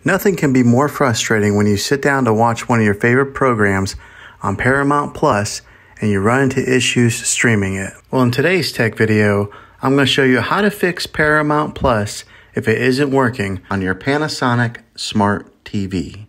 Nothing can be more frustrating when you sit down to watch one of your favorite programs on Paramount Plus and you run into issues streaming it. Well, in today's tech video, I'm going to show you how to fix Paramount Plus if it isn't working on your Panasonic Smart TV.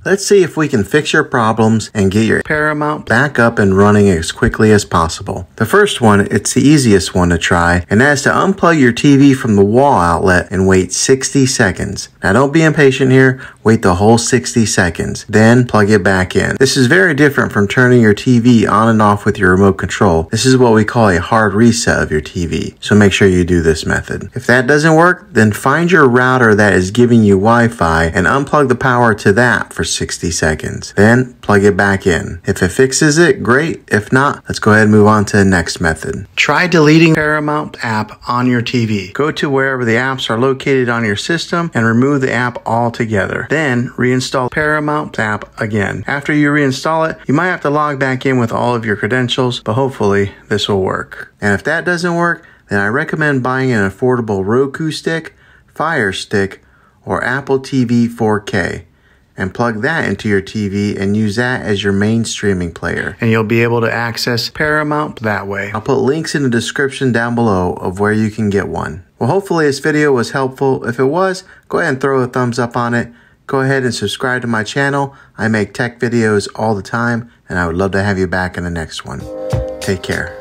Let's see if we can fix your problems and get your Paramount back up and running as quickly as possible. The first one, it's the easiest one to try, and that's to unplug your TV from the wall outlet and wait 60 seconds. Now don't be impatient here, wait the whole 60 seconds, then plug it back in. This is very different from turning your TV on and off with your remote control. This is what we call a hard reset of your TV, so make sure you do this method. If that doesn't work, then find your router that is giving you Wi-Fi and unplug the power to that for 60 seconds. Then plug it back in. If it fixes it, great. If not, let's go ahead and move on to the next method. Try deleting Paramount app on your TV. Go to wherever the apps are located on your system and remove the app altogether. Then reinstall Paramount app again. After you reinstall it, you might have to log back in with all of your credentials, but hopefully this will work. And if that doesn't work, then I recommend buying an affordable Roku stick, Fire Stick, or Apple TV 4K. And plug that into your TV and use that as your main streaming player. And you'll be able to access Paramount that way. I'll put links in the description down below of where you can get one. Well, hopefully this video was helpful. If it was, go ahead and throw a thumbs up on it. Go ahead and subscribe to my channel. I make tech videos all the time, and I would love to have you back in the next one. Take care.